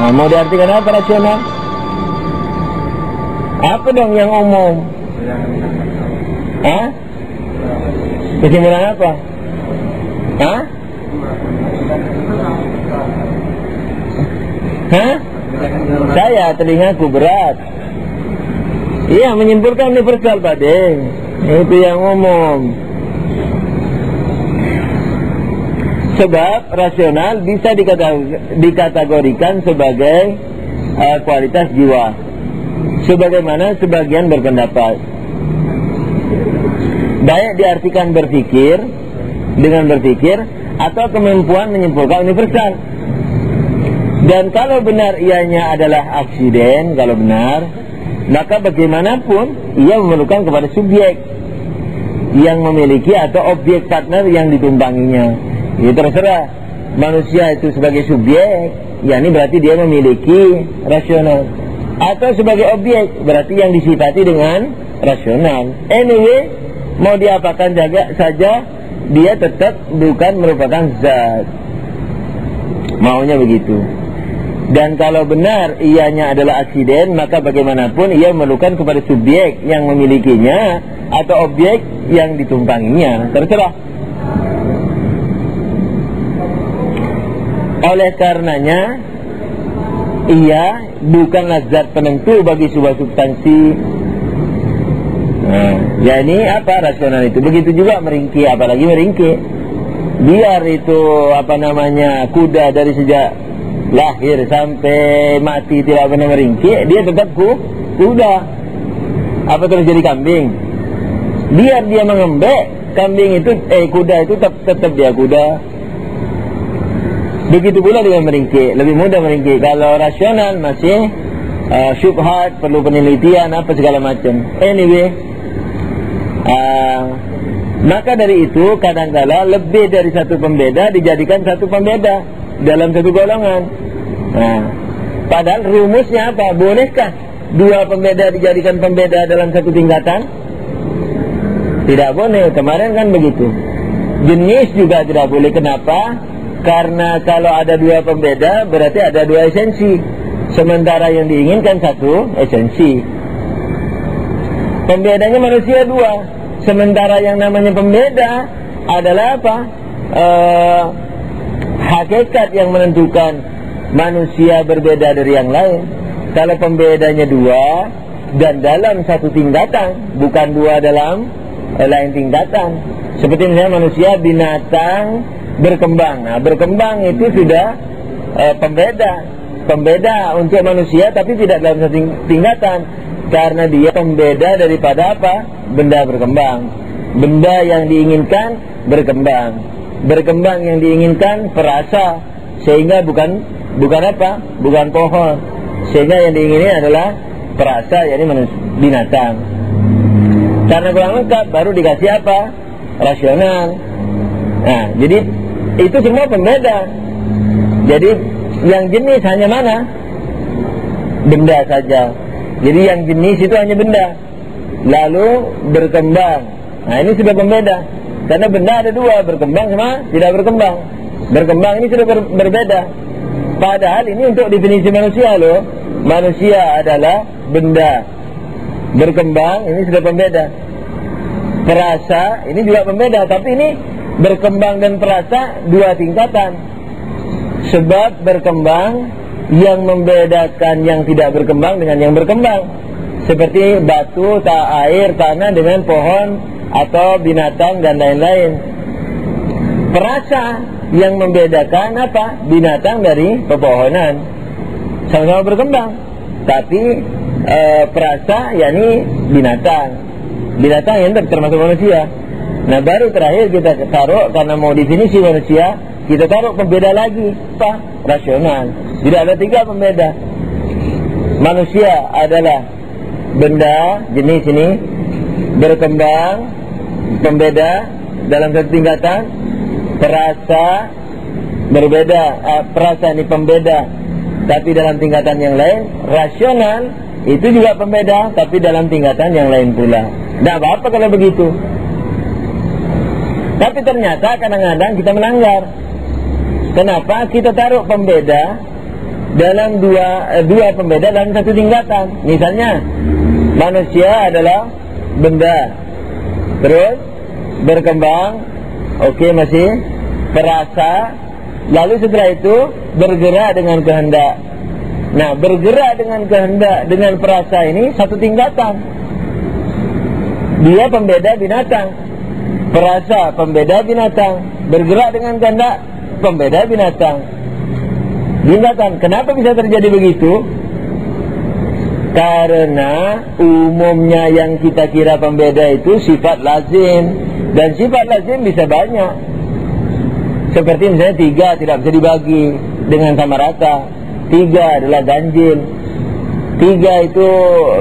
Nah, mau diartikan apa rasional? Apa dong yang umum? Hah? Kesimpulan apa? Hah? Hah? Saya telingaku berat. Iya, menyimpulkan universal Pak Deng. Itu yang umum. Sebab rasional bisa dikategorikan sebagai kualitas jiwa, sebagaimana sebagian berpendapat. Baik diartikan berpikir, dengan berpikir, atau kemampuan menyimpulkan universal. Dan kalau benar ianya adalah aksiden, kalau benar, maka bagaimanapun ia memerlukan kepada subjek yang memiliki atau objek partner yang ditumpanginya. Ya terserah, manusia itu sebagai subjek, yakni berarti dia memiliki rasional, atau sebagai objek, berarti yang disifati dengan rasional. Anyway, mau diapakan saja, dia tetap bukan merupakan zat. Maunya begitu. Dan kalau benar ianya adalah aksiden, maka bagaimanapun ia memerlukan kepada subjek yang memilikinya atau objek yang ditumpanginya. Terserah. Oleh karenanya, ia bukanlah zat penentu bagi sebuah substansi. Nah, ya ini apa rasional itu? Begitu juga meringki, apalagi meringki. Biar itu kuda dari sejak lahir sampai mati tidak pernah meringki, dia tetap kuda. Apa terus jadi kambing? Biar dia mengembek, kambing itu kuda itu tetap dia kuda. Begitu pula dengan meringki, lebih mudah meringki. Kalau rasional masih syubhat, perlu penelitian apa segala macam. Anyway, maka dari itu kadang-kala lebih dari satu pembeda dijadikan satu pembeda dalam satu golongan. Nah, padahal rumusnya apa? Bolehkah dua pembeda dijadikan pembeda dalam satu tingkatan? Tidak boleh. Kemarin kan begitu. Jenis juga tidak boleh. Kenapa? Karena kalau ada dua pembeda berarti ada dua esensi, sementara yang diinginkan satu esensi. Pembedanya manusia dua, sementara yang namanya pembeda adalah apa? Hakikat yang menentukan manusia berbeda dari yang lain. Kalau pembedanya dua dan dalam satu tingkatan, bukan dua dalam lain tingkatan. Seperti misalnya manusia, binatang, berkembang. Nah, berkembang itu sudah pembeda untuk manusia, tapi tidak dalam satu tingkatan, karena dia pembeda daripada apa? Benda berkembang. Benda yang diinginkan berkembang. Berkembang yang diinginkan perasa, sehingga bukan apa? Bukan pohon. Sehingga yang diingini adalah perasa, yakni binatang. Karena kurang lengkap baru dikasih apa? Rasional. Nah, jadi itu semua pembeda. Jadi yang jenis hanya mana? Benda saja. Jadi yang jenis itu hanya benda. Lalu berkembang. Nah, ini sudah pembeda. Karena benda ada dua, berkembang sama tidak berkembang. Berkembang ini sudah berbeda. Padahal ini untuk definisi manusia loh. Manusia adalah benda. Berkembang ini sudah pembeda. Perasa ini juga pembeda, tapi ini berkembang dan perasa dua tingkatan. Sebab berkembang yang membedakan yang tidak berkembang dengan yang berkembang, seperti batu, air, tanah dengan pohon atau binatang dan lain-lain. Perasa yang membedakan apa? Binatang dari pepohonan. Sama-sama berkembang, tapi perasa yakni binatang yang termasuk manusia. Nah, baru terakhir kita taruh, karena mau definisi manusia, kita taruh pembeda lagi, apa? Rasional. Tidak ada tiga pembeda. Manusia adalah benda, jenis ini, berkembang, pembeda dalam satu tingkatan. Perasa, berbeda, perasa ini pembeda, tapi dalam tingkatan yang lain. Rasional, itu juga pembeda, tapi dalam tingkatan yang lain pula. Tidak apa-apa kalau begitu. Tapi ternyata kadang-kadang kita melanggar. Kenapa? Kita taruh pembeda dalam dua pembeda dalam satu tingkatan. Misalnya manusia adalah benda, terus berkembang, oke, masih perasa, lalu setelah itu bergerak dengan kehendak. Nah, bergerak dengan kehendak dengan perasa ini satu tingkatan. Dia pembeda binatang, perasa pembeda binatang, bergerak dengan kehendak pembeda binatang. Kenapa bisa terjadi begitu? Karena umumnya yang kita kira pembeda itu sifat lazim, dan sifat lazim bisa banyak. Seperti misalnya 3 tidak bisa dibagi dengan sama rata, 3 adalah ganjil, 3 itu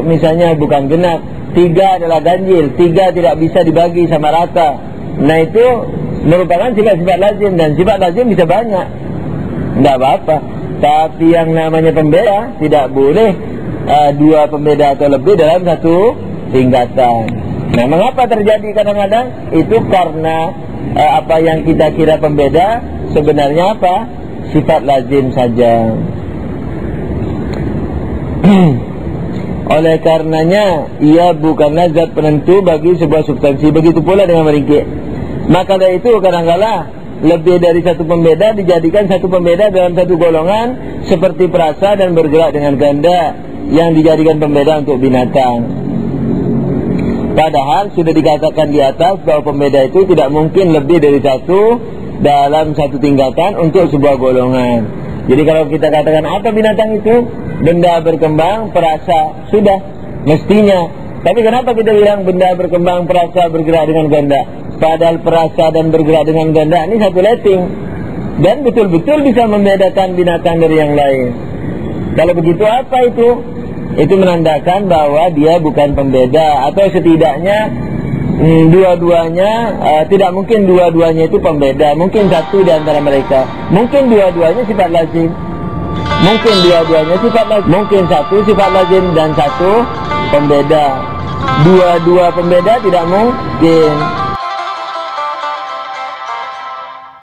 misalnya bukan genap, 3 adalah ganjil, 3 tidak bisa dibagi sama rata. Nah, itu merupakan sifat-sifat lazim, dan sifat lazim bisa banyak, tidak apa-apa. Tapi yang namanya pembeda tidak boleh 2 pembeda atau lebih dalam satu tingkatan. Nah, mengapa terjadi kadang-kadang? Itu karena apa yang kita kira pembeda sebenarnya apa? Sifat lazim saja. Oleh karenanya ia bukanlah zat penentu bagi sebuah substansi. Begitu pula dengan meringkik. Maka dari itu kadang-kala lebih dari satu pembeda dijadikan satu pembeda dalam satu golongan, seperti perasa dan bergerak dengan kehendak yang dijadikan pembeda untuk binatang. Padahal sudah dikatakan di atas bahwa pembeda itu tidak mungkin lebih dari satu dalam satu tingkatan untuk sebuah golongan. Jadi kalau kita katakan apa binatang itu? Benda berkembang, perasa, sudah mestinya. Tapi kenapa kita bilang benda berkembang, perasa, bergerak dengan kehendak? Padahal perasa dan bergerak dengan kehendak ini satu letting, dan betul-betul bisa membedakan binatang dari yang lain. Kalau begitu apa itu? Itu menandakan bahwa dia bukan pembeda, atau setidaknya dua-duanya tidak mungkin dua-duanya itu pembeda. Mungkin satu di antara mereka, mungkin dua-duanya sifat lazim, mungkin dua-duanya sifat lazim, mungkin satu sifat lazim dan satu pembeda. Dua-dua pembeda tidak mungkin.